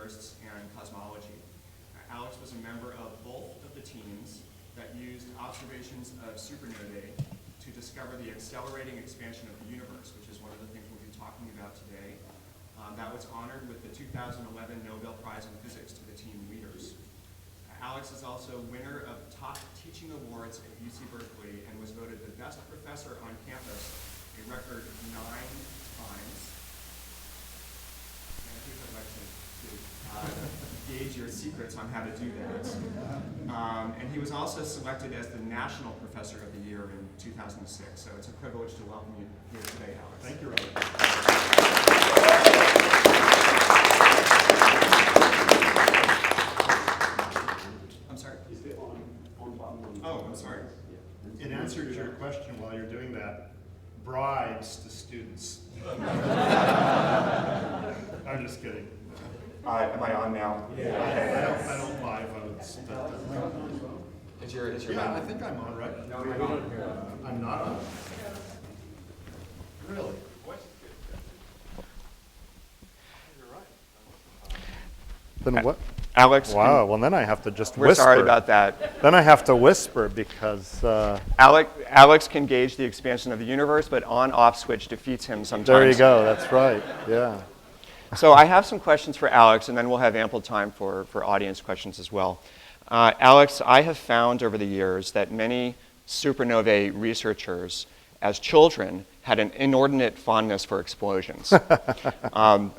theorists and cosmology. Alex was a member of both of the teams that used observations of supernovae to discover the accelerating expansion of the universe, which is one of the things we'll be talking about today. That was honored with the 2011 Nobel Prize in Physics to the team leaders. Alex is also winner of top teaching awards at UC Berkeley and was voted the best professor on campus a record 9 times. And here's what I'd like to gauge your secrets on how to do that. And he was also selected as the National Professor of the Year in 2006. So it's a privilege to welcome you here today, Alex. Thank you, Robert. Oh, I'm sorry. In answer to your question, while you're doing that, bribes to students. I'm just kidding. Am I on now? Yeah. I don't buy votes. Is your yeah, I think I'm on, right? No, you're not. I'm not on. Really? Then what? Alex. Wow, well then I have to just We're whisper. sorry about that. Then I have to whisper because... Alex can gauge the expansion of the universe, but on-off switch defeats him sometimes. There you go, that's right, yeah. So I have some questions for Alex, and then we'll have ample time for audience questions as well. Alex, I have found over the years that many supernovae researchers, as children, had an inordinate fondness for explosions.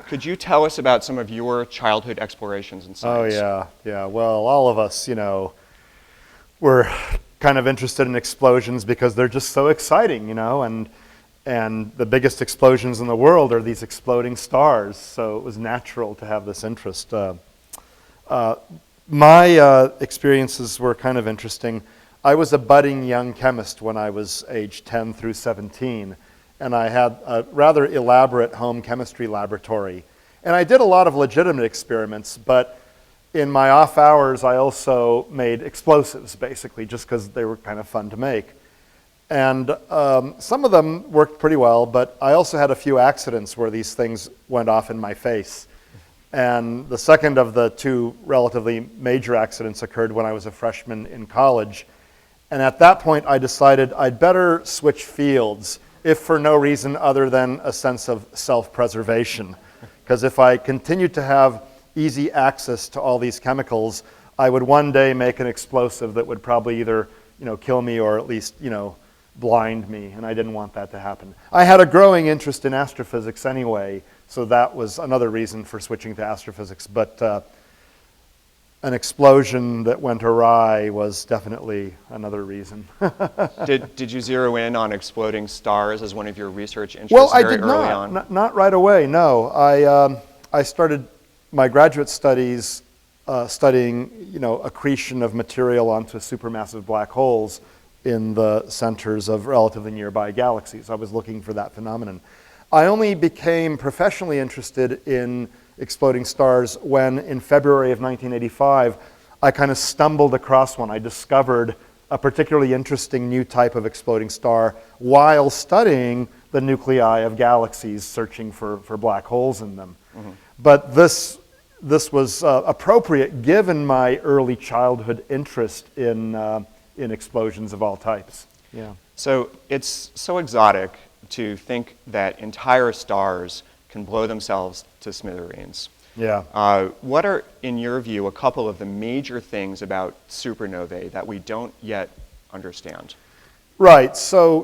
Could you tell us about some of your childhood explorations in science? Oh, yeah. Well, all of us, we're kind of interested in explosions because they're just so exciting, and the biggest explosions in the world are these exploding stars, so it was natural to have this interest. My experiences were kind of interesting. I was a budding young chemist when I was age 10 through 17, and I had a rather elaborate home chemistry laboratory. And I did a lot of legitimate experiments, but in my off hours I also made explosives, basically, just because they were kind of fun to make. And some of them worked pretty well, but I also had a few accidents where these things went off in my face. And the second of the two relatively major accidents occurred when I was a freshman in college. And at that point, I decided I'd better switch fields, if for no reason other than a sense of self-preservation. Because if I continued to have easy access to all these chemicals, I would one day make an explosive that would probably either, kill me or at least, blind me, and I didn't want that to happen. I had a growing interest in astrophysics anyway, so that was another reason for switching to astrophysics. But an explosion that went awry was definitely another reason. Did you zero in on exploding stars as one of your research interests well, very I did early on? Not right away, no. I started my graduate studies studying, accretion of material onto supermassive black holes in the centers of relatively nearby galaxies. I was looking for that phenomenon. I only became professionally interested in exploding stars when, in February of 1985, I kind of stumbled across one. I discovered a particularly interesting new type of exploding star while studying the nuclei of galaxies, searching for black holes in them. Mm-hmm. But this was appropriate given my early childhood interest in explosions of all types. Yeah. So it's so exotic to think that entire stars can blow themselves to smithereens. Yeah. What are, in your view, a couple of the major things about supernovae that we don't yet understand? Right. So,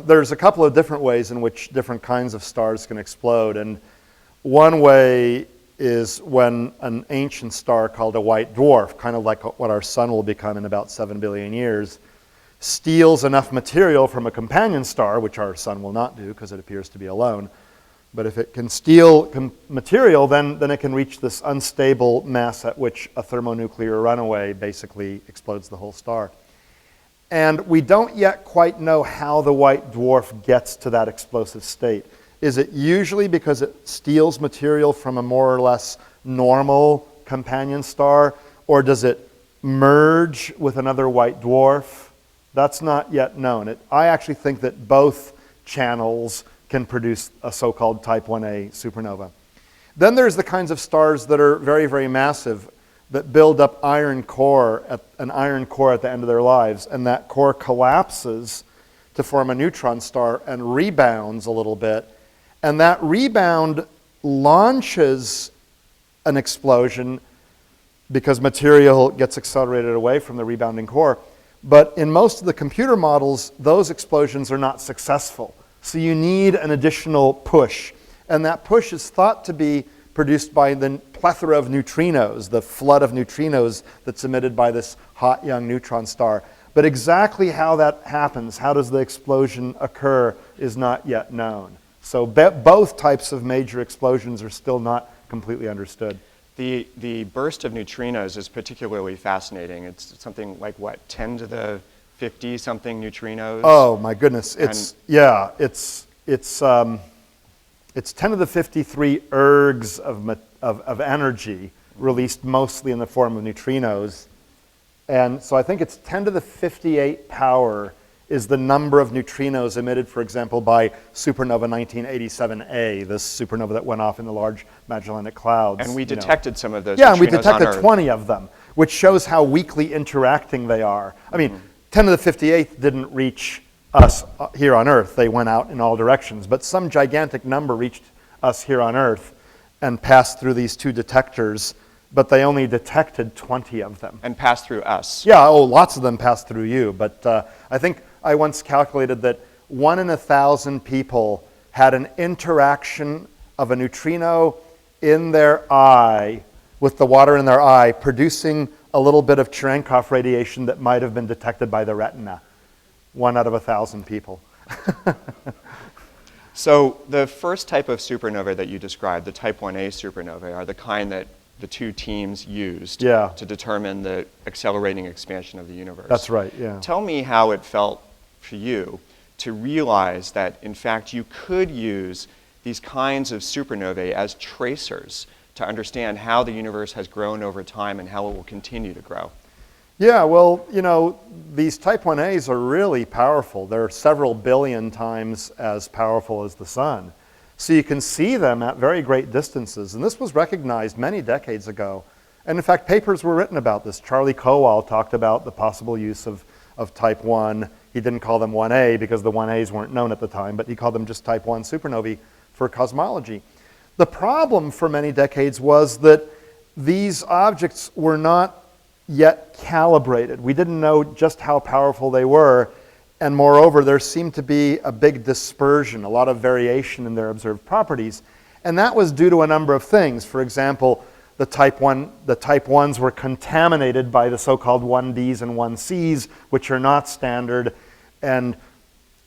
there's a couple of different ways in which different kinds of stars can explode. And one way is when an ancient star called a white dwarf, kind of like what our sun will become in about 7 billion years, steals enough material from a companion star, which our sun will not do because it appears to be alone. But if it can steal material, then it can reach this unstable mass at which a thermonuclear runaway basically explodes the whole star. And we don't yet quite know how the white dwarf gets to that explosive state. Is it usually because it steals material from a more or less normal companion star, or does it merge with another white dwarf? That's not yet known. I actually think that both channels can produce a so-called type 1a supernova. Then there's the kinds of stars that are very, very massive, that build up an iron core at the end of their lives, and that core collapses to form a neutron star and rebounds a little bit, and that rebound launches an explosion because material gets accelerated away from the rebounding core. But in most of the computer models, those explosions are not successful. So you need an additional push. And that push is thought to be produced by the plethora of neutrinos, the flood of neutrinos that's emitted by this hot young neutron star. But exactly how that happens, how does the explosion occur, is not yet known. So both types of major explosions are still not completely understood. The burst of neutrinos is particularly fascinating. It's something like, what, 10 to the 50 something neutrinos? Oh my goodness! It's 10 to the 53 ergs of energy released mostly in the form of neutrinos, and so I think it's 10 to the 58 power is the number of neutrinos emitted, for example, by supernova 1987A, this supernova that went off in the Large Magellanic Clouds. And we detected some of those neutrinos. Yeah, neutrinos and we detected on Earth. 20 of them, which shows how weakly interacting they are. I mean, 10 to the 58th didn't reach us here on Earth. They went out in all directions. But some gigantic number reached us here on Earth and passed through these two detectors, but they only detected 20 of them. And passed through us. Yeah, lots of them passed through you. But I think I once calculated that 1 in 1,000 people had an interaction of a neutrino in their eye, with the water in their eye, producing a little bit of Cherenkov radiation that might have been detected by the retina. 1 out of 1,000 people. So the first type of supernova that you described, the type 1A supernovae, are the kind that the two teams used to determine the accelerating expansion of the universe. That's right, yeah. Tell me how it felt for you to realize that, in fact, you could use these kinds of supernovae as tracers to understand how the universe has grown over time and how it will continue to grow. Yeah, well, you know, these type 1As are really powerful. They're several billion times as powerful as the sun. So you can see them at very great distances. And this was recognized many decades ago. And in fact, papers were written about this. Charlie Kowal talked about the possible use of type 1. He didn't call them 1A because the 1As weren't known at the time, but he called them just type 1 supernovae for cosmology. The problem for many decades was that these objects were not yet calibrated. We didn't know just how powerful they were, and moreover, there seemed to be a big dispersion, a lot of variation in their observed properties, and that was due to a number of things. For example, the type 1s were contaminated by the so-called 1Ds and 1Cs, which are not standard, and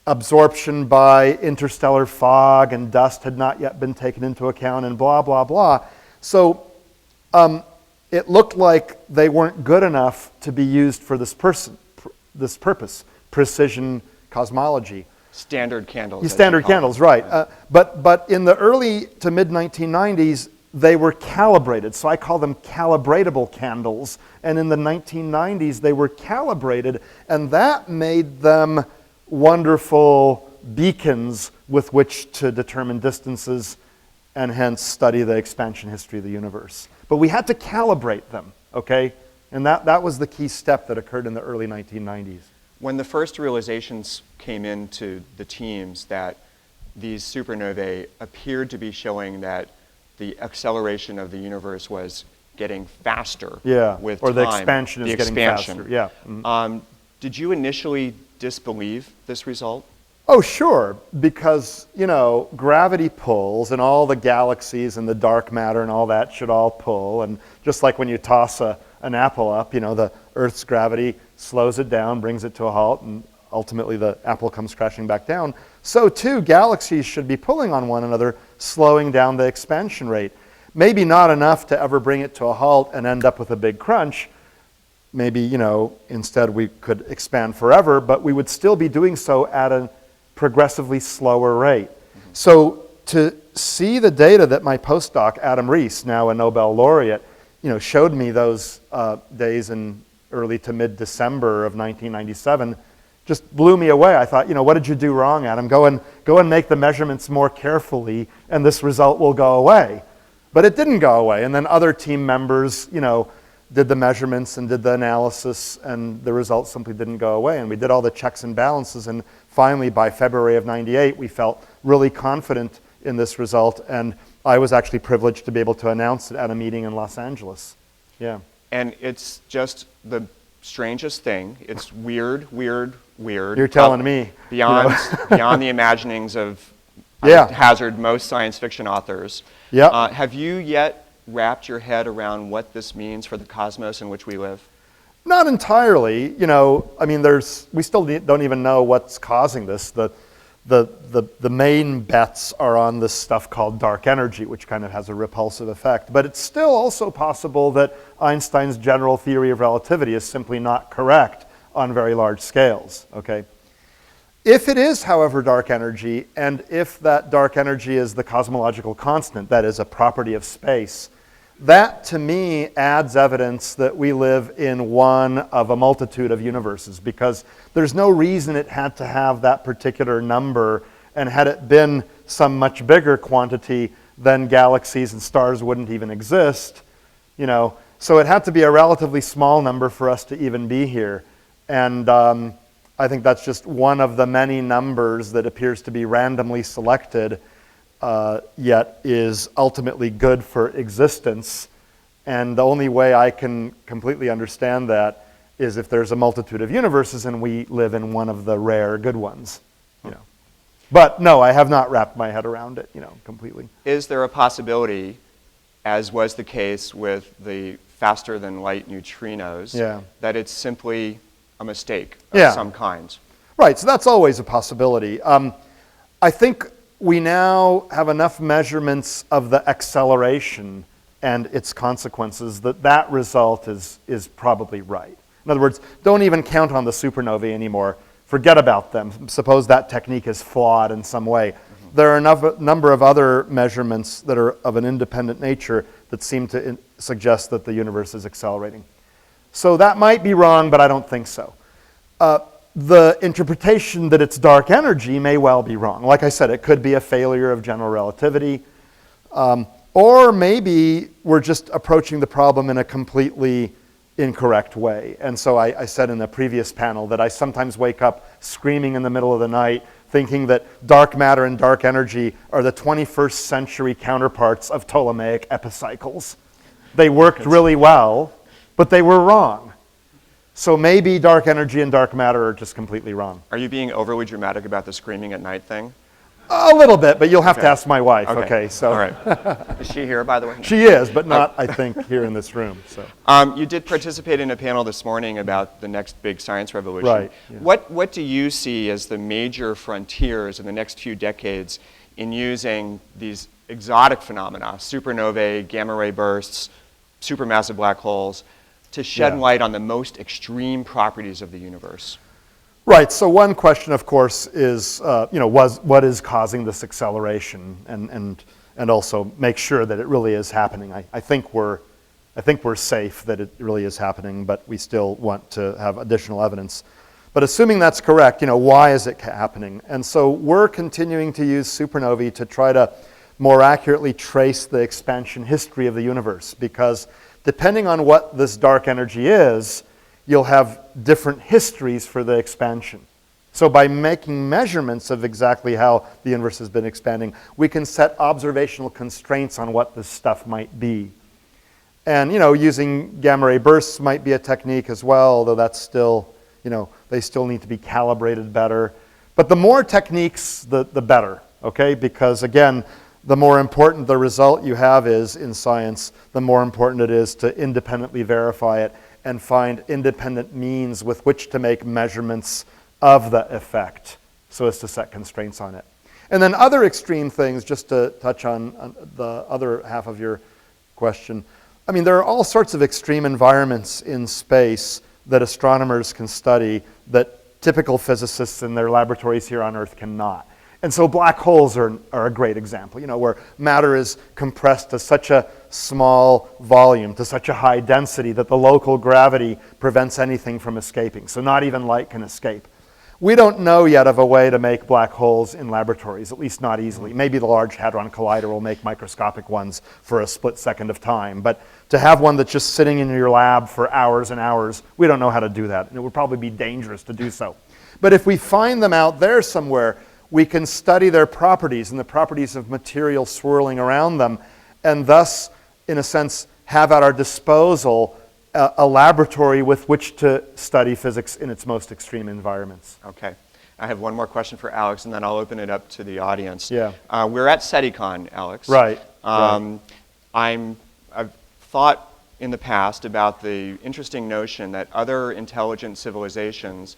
absorption by interstellar fog and dust had not yet been taken into account, and blah, blah, blah. So it looked like they weren't good enough to be used for this purpose, precision cosmology. Standard candles. Standard candles, right. But in the early to mid-1990s, they were calibrated. So I call them calibratable candles. And in the 1990s, they were calibrated, and that made them wonderful beacons with which to determine distances and hence study the expansion history of the universe. But we had to calibrate them, okay? And that was the key step that occurred in the early 1990s. When the first realizations came into the teams that these supernovae appeared to be showing that the acceleration of the universe was getting faster with time. Or the expansion is getting faster, yeah. Mm-hmm. Did you initially disbelieve this result? Oh, sure, because, you know, gravity pulls, and all the galaxies and the dark matter and all that should all pull, and just like when you toss an apple up, you know, the Earth's gravity slows it down, brings it to a halt, and ultimately the apple comes crashing back down. So too, galaxies should be pulling on one another, slowing down the expansion rate. Maybe not enough to ever bring it to a halt and end up with a big crunch. Maybe, you know, instead we could expand forever, but we would still be doing so at a progressively slower rate. Mm-hmm. So to see the data that my postdoc, Adam Rees, now a Nobel laureate, you know, showed me those days in early to mid-December of 1997, just blew me away. I thought, you know, what did you do wrong, Adam? Go and make the measurements more carefully, and this result will go away. But it didn't go away. And then other team members, did the measurements and did the analysis, and the results simply didn't go away. And we did all the checks and balances, and finally, by February of '98, we felt really confident in this result, and I was actually privileged to be able to announce it at a meeting in Los Angeles. Yeah. And it's just the strangest thing. It's weird. You're telling me. Beyond the imaginings of hazard most science fiction authors. Yeah. Have you yet wrapped your head around what this means for the cosmos in which we live? Not entirely. We still don't even know what's causing this. The main bets are on this stuff called dark energy, which kind of has a repulsive effect. But it's still also possible that Einstein's general theory of relativity is simply not correct on very large scales, okay? If it is, however, dark energy, and if that dark energy is the cosmological constant, that is a property of space, that to me adds evidence that we live in one of a multitude of universes, because there's no reason it had to have that particular number, and had it been some much bigger quantity, then galaxies and stars wouldn't even exist, So it had to be a relatively small number for us to even be here. And I think that's just one of the many numbers that appears to be randomly selected, yet is ultimately good for existence. And the only way I can completely understand that is if there's a multitude of universes and we live in one of the rare good ones. But no, I have not wrapped my head around it, completely. Is there a possibility, as was the case with the faster than light neutrinos, that it's simply a mistake of some kind? Right, so that's always a possibility. I think we now have enough measurements of the acceleration and its consequences that result is probably right. In other words, don't even count on the supernovae anymore. Forget about them. Suppose that technique is flawed in some way. There are a number of other measurements that are of an independent nature that seem to suggest that the universe is accelerating. So that might be wrong, but I don't think so. The interpretation that it's dark energy may well be wrong. Like I said, it could be a failure of general relativity. Or maybe we're just approaching the problem in a completely incorrect way. And so I said in the previous panel that I sometimes wake up screaming in the middle of the night thinking that dark matter and dark energy are the 21st century counterparts of Ptolemaic epicycles. They worked really well, but they were wrong. So maybe dark energy and dark matter are just completely wrong. Are you being overly dramatic about the screaming at night thing? A little bit, but you'll have to ask my wife. Okay, so. All right. Is she here, by the way? She is, but not, I think, here in this room. So. You did participate in a panel this morning about the next big science revolution. Right. Yeah. What do you see as the major frontiers in the next few decades in using these exotic phenomena, supernovae, gamma ray bursts, supermassive black holes, to shed light on the most extreme properties of the universe? Right. So one question, of course, is what is causing this acceleration, and also make sure that it really is happening. I think we're safe that it really is happening, but we still want to have additional evidence. But assuming that's correct, why is it happening? And so we're continuing to use supernovae to try to more accurately trace the expansion history of the universe, because depending on what this dark energy is, you'll have different histories for the expansion. So by making measurements of exactly how the universe has been expanding, we can set observational constraints on what this stuff might be. And using gamma ray bursts might be a technique as well, although that's still, they still need to be calibrated better. But the more techniques, the better, okay? Because again, the more important the result you have is in science, the more important it is to independently verify it and find independent means with which to make measurements of the effect so as to set constraints on it. And then other extreme things, just to touch on the other half of your question. I mean, there are all sorts of extreme environments in space that astronomers can study that typical physicists in their laboratories here on Earth cannot. And so black holes are a great example, where matter is compressed to such a small volume, to such a high density that the local gravity prevents anything from escaping. So not even light can escape. We don't know yet of a way to make black holes in laboratories, at least not easily. Maybe the Large Hadron Collider will make microscopic ones for a split second of time, but to have one that's just sitting in your lab for hours and hours, we don't know how to do that, and it would probably be dangerous to do so. But if we find them out there somewhere, we can study their properties and the properties of material swirling around them, and thus, in a sense, have at our disposal a laboratory with which to study physics in its most extreme environments. Okay. I have one more question for Alex, and then I'll open it up to the audience. Yeah. We're at SETICon, Alex. Right. I've thought in the past about the interesting notion that other intelligent civilizations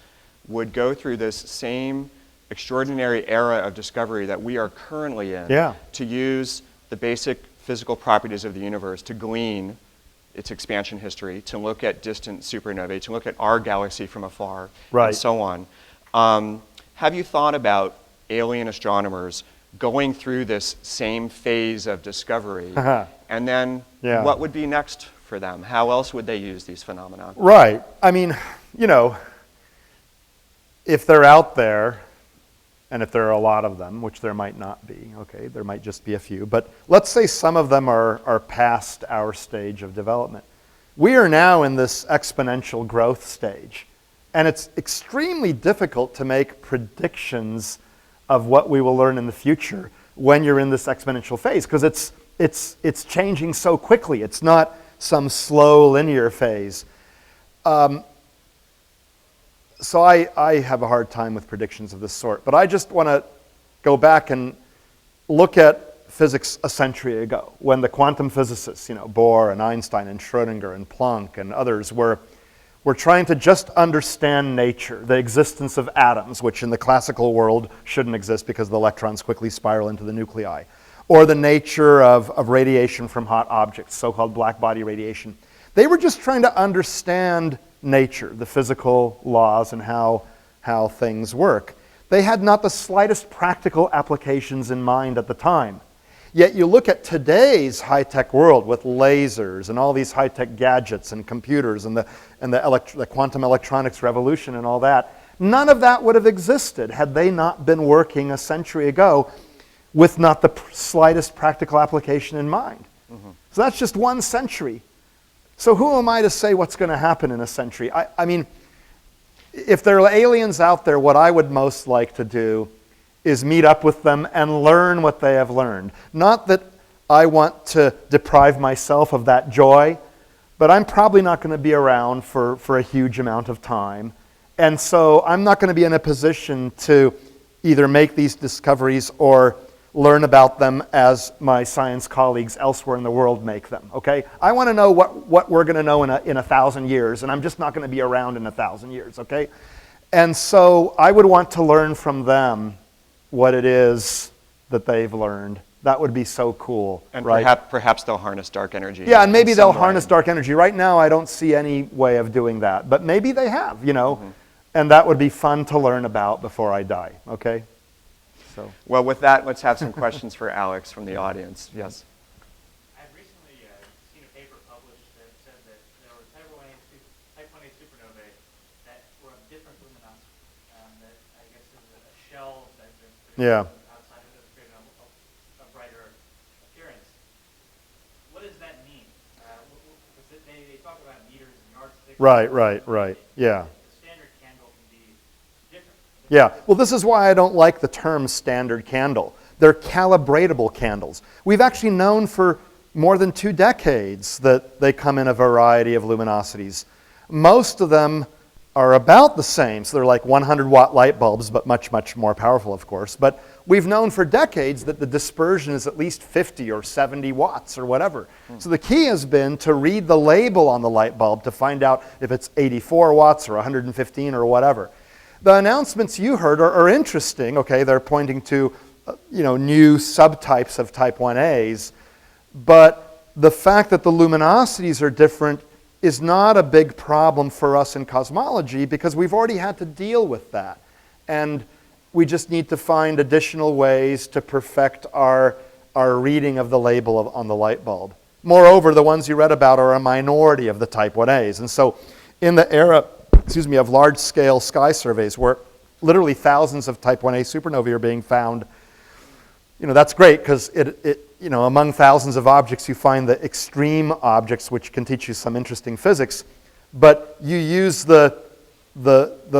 would go through this same extraordinary era of discovery that we are currently in to use the basic physical properties of the universe to glean its expansion history, to look at distant supernovae, to look at our galaxy from afar, and so on. Have you thought about alien astronomers going through this same phase of discovery, and then what would be next for them? How else would they use these phenomena? Right. I mean, you know, if they're out there, and if there are a lot of them, which there might not be, okay, there might just be a few, but let's say some of them are past our stage of development. We are now in this exponential growth stage, and it's extremely difficult to make predictions of what we will learn in the future when you're in this exponential phase, because it's changing so quickly. It's not some slow linear phase. So I have a hard time with predictions of this sort, but I just want to go back and look at physics a century ago, when the quantum physicists, you know, Bohr and Einstein and Schrödinger and Planck and others were trying to just understand nature, the existence of atoms, which in the classical world shouldn't exist because the electrons quickly spiral into the nuclei, or the nature of radiation from hot objects, so-called black body radiation. They were just trying to understand nature, the physical laws and how things work. They had not the slightest practical applications in mind at the time. Yet you look at today's high-tech world with lasers and all these high-tech gadgets and computers and the quantum electronics revolution and all that. None of that would have existed had they not been working a century ago with not the slightest practical application in mind. So that's just 1 century. So who am I to say what's going to happen in a century? I mean, if there are aliens out there, what I would most like to do is meet up with them and learn what they have learned. Not that I want to deprive myself of that joy, but I'm probably not going to be around for a huge amount of time. And so I'm not going to be in a position to either make these discoveries or learn about them as my science colleagues elsewhere in the world make them, okay? I want to know what we're going to know in 1,000 years, and I'm just not going to be around in 1,000 years, okay? And so I would want to learn from them what it is that they've learned. That would be so cool, and right? perhaps they'll harness dark energy. Yeah, and maybe they'll harness dark energy. Right now, I don't see any way of doing that, but maybe they have, you know? And that would be fun to learn about before I die, okay? So. Well, with that, let's have some questions for Alex from the audience. Yes? I've recently seen a paper published that said that there were type 1A supernovae that were of different luminosity. That I guess is a shell that outside of it created a brighter appearance. What does that mean? Because they talk about meters and yardsticks. Right, yeah. Yeah, well, this is why I don't like the term standard candle. They're calibratable candles. We've actually known for more than 2 decades that they come in a variety of luminosities. Most of them are about the same, so they're like 100-watt light bulbs, but much, much more powerful, of course. But we've known for decades that the dispersion is at least 50 or 70 watts or whatever. So the key has been to read the label on the light bulb to find out if it's 84 watts or 115 or whatever. The announcements you heard are interesting. Okay, they're pointing to new subtypes of type 1As, but the fact that the luminosities are different is not a big problem for us in cosmology because we've already had to deal with that. And we just need to find additional ways to perfect our reading of the label on the light bulb. Moreover, the ones you read about are a minority of the type 1As. And so in the era of large-scale sky surveys where literally thousands of type 1a supernovae are being found, that's great because among thousands of objects you find the extreme objects which can teach you some interesting physics, but you use the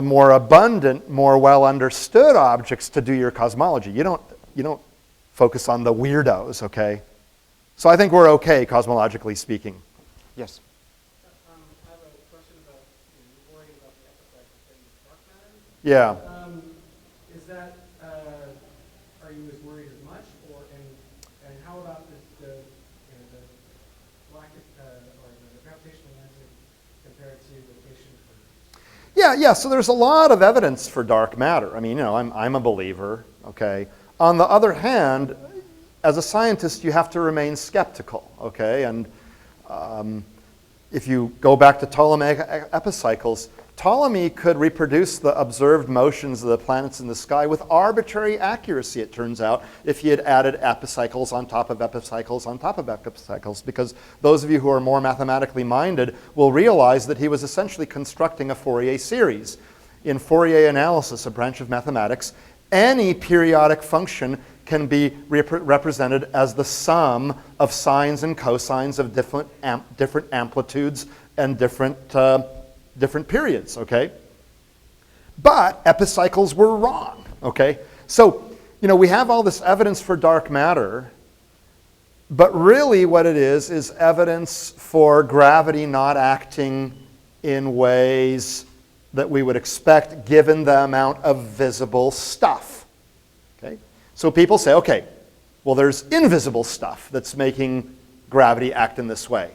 more abundant, more well understood objects to do your cosmology. You don't focus on the weirdos, okay? So I think we're okay cosmologically speaking. Yes. I have a question about you're worried about the epicycle thing with dark matter. Yeah. Is that are you as worried as much, and how about the lack of or the gravitational lensing compared to rotation curves? Yeah. So there's a lot of evidence for dark matter. I mean, I'm a believer. Okay. On the other hand, as a scientist, you have to remain skeptical. Okay, and if you go back to Ptolemaic epicycles, Ptolemy could reproduce the observed motions of the planets in the sky with arbitrary accuracy, it turns out, if he had added epicycles on top of epicycles on top of epicycles, because those of you who are more mathematically minded will realize that he was essentially constructing a Fourier series. In Fourier analysis, a branch of mathematics, any periodic function can be represented as the sum of sines and cosines of different amplitudes and different periods, okay? But epicycles were wrong, okay? So, we have all this evidence for dark matter, but really what it is evidence for gravity not acting in ways that we would expect given the amount of visible stuff, okay? So people say, okay, well, there's invisible stuff that's making gravity act in this way.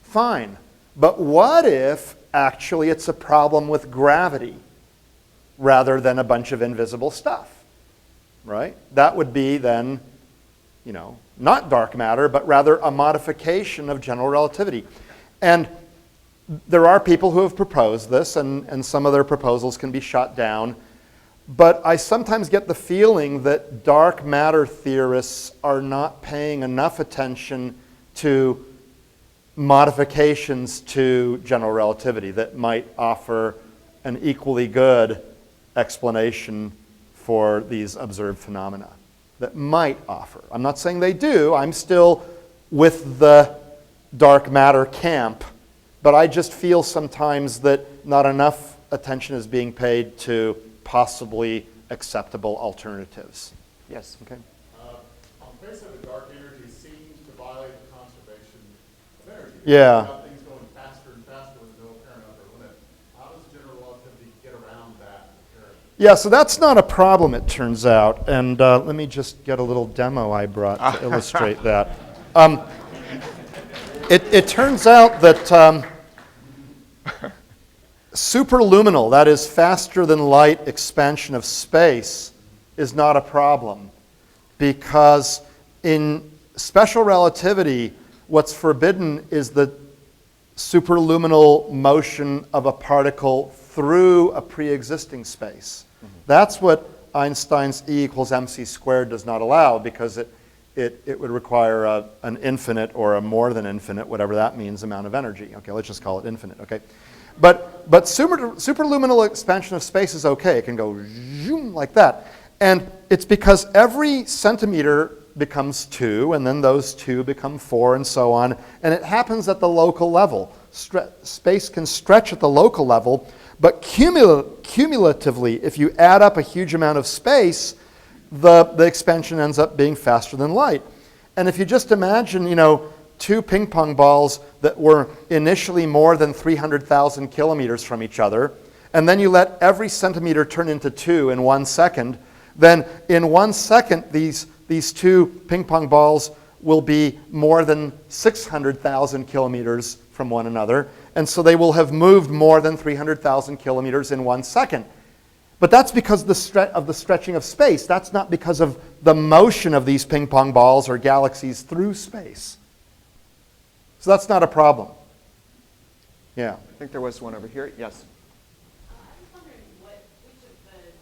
Fine. But what if actually it's a problem with gravity rather than a bunch of invisible stuff, right? That would be then, not dark matter, but rather a modification of general relativity. And there are people who have proposed this, and some of their proposals can be shot down. But I sometimes get the feeling that dark matter theorists are not paying enough attention to modifications to general relativity that might offer an equally good explanation for these observed phenomena. That might offer. I'm not saying they do. I'm still with the dark matter camp. But I just feel sometimes that not enough attention is being paid to possibly acceptable alternatives. Yes. Okay. On the face of it, dark energy seems to violate the conservation of energy. Yeah. About things going faster and faster with no apparent upper limit. How does general relativity get around that apparent? Yeah, so that's not a problem, it turns out. And let me just get a little demo I brought to illustrate that. It turns out that superluminal, that is faster than light expansion of space, is not a problem. Because in special relativity, what's forbidden is the superluminal motion of a particle through a pre-existing space. Mm-hmm. That's what Einstein's E equals mc squared does not allow, because it would require an infinite or a more than infinite, whatever that means, amount of energy. Okay, let's just call it infinite, okay? But superluminal expansion of space is okay. It can go zoom like that. And it's because every centimeter becomes 2, and then those 2 become 4, and so on. And it happens at the local level. Space can stretch at the local level, but cumulatively, if you add up a huge amount of space, the expansion ends up being faster than light. And if you just imagine, 2 ping pong balls that were initially more than 300,000 kilometers from each other, and then you let every centimeter turn into 2 in 1 second, then in 1 second, these 2 ping pong balls will be more than 600,000 kilometers from one another, and so they will have moved more than 300,000 kilometers in 1 second. But that's because of the stretching of space. That's not because of the motion of these ping pong balls or galaxies through space. So that's not a problem. Yeah. I think there was one over here. Yes. I'm just wondering which of the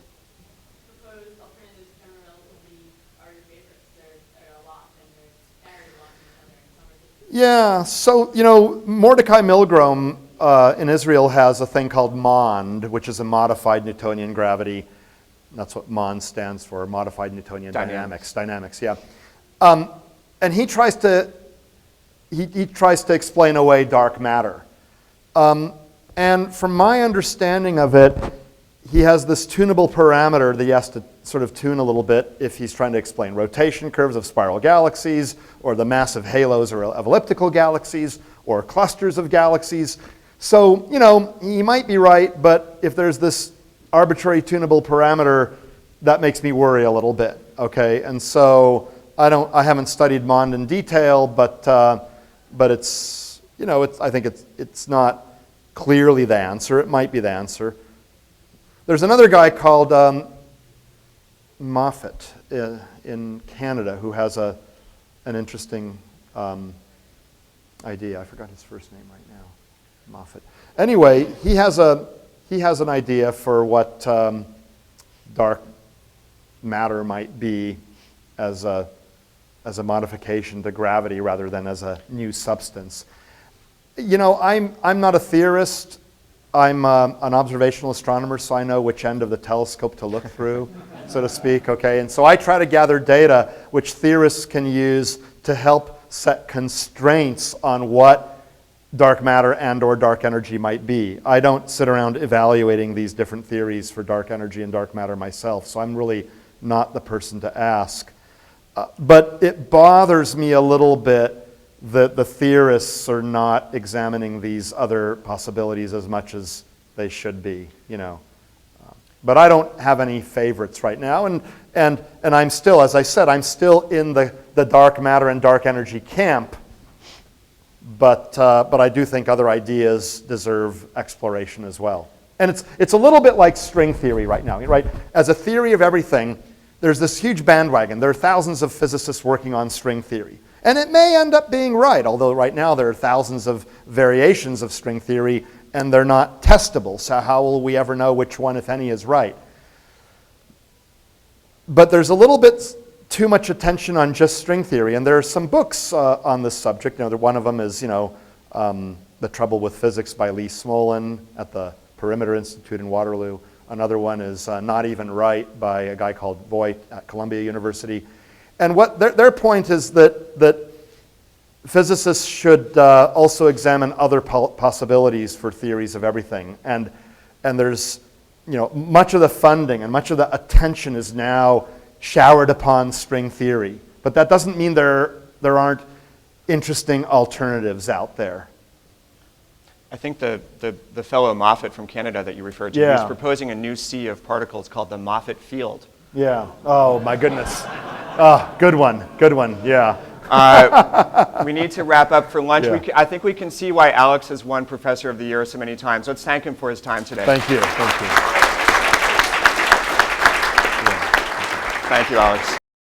proposed alternatives to general relativity are your favorites? There are a lot, and they're very a lot from each other. And some are just Yeah, so, Mordecai Milgrom in Israel has a thing called MOND, which is a modified Newtonian gravity. That's what MOND stands for, modified Newtonian dynamics. Dynamics, yeah. And he tries to explain away dark matter. And from my understanding of it, he has this tunable parameter that he has to sort of tune a little bit if he's trying to explain rotation curves of spiral galaxies, or the massive halos of elliptical galaxies, or clusters of galaxies. So, you know, he might be right, but if there's this arbitrary tunable parameter, that makes me worry a little bit, okay? And so I haven't studied MOND in detail, but it's, you know, I think it's not clearly the answer. It might be the answer. There's another guy called Moffat in Canada who has an interesting idea. I forgot his first name right now. Moffat. Anyway, he has an idea for what dark matter might be as a modification to gravity rather than as a new substance. You know, I'm not a theorist. I'm an observational astronomer, so I know which end of the telescope to look through, so to speak, okay? And so I try to gather data which theorists can use to help set constraints on what dark matter and or dark energy might be. I don't sit around evaluating these different theories for dark energy and dark matter myself, so I'm really not the person to ask. But it bothers me a little bit that the theorists are not examining these other possibilities as much as they should be, you know. But I don't have any favorites right now, and I'm still, as I said, I'm still in the dark matter and dark energy camp, but I do think other ideas deserve exploration as well. And it's a little bit like string theory right now, right? As a theory of everything, there's this huge bandwagon. There are thousands of physicists working on string theory. And it may end up being right, although right now there are thousands of variations of string theory and they're not testable. So how will we ever know which one, if any, is right? But there's a little bit too much attention on just string theory, and there are some books on this subject. You know, one of them is, you know, The Trouble with Physics by Lee Smolin at the Perimeter Institute in Waterloo. Another one is Not Even Right by a guy called Voigt at Columbia University. And what their point is that physicists should also examine other possibilities for theories of everything. And there's, you know, much of the funding and much of the attention is now showered upon string theory. But that doesn't mean there aren't interesting alternatives out there. I think the fellow Moffat from Canada that you referred to, Yeah. he's proposing a new sea of particles called the Moffat field. Yeah. Oh, my goodness. Oh, good one. Good one. Yeah. We need to wrap up for lunch. Yeah. I think we can see why Alex has won Professor of the Year so many times. Let's thank him for his time today. Thank you. Thank you. Thank you, Alex.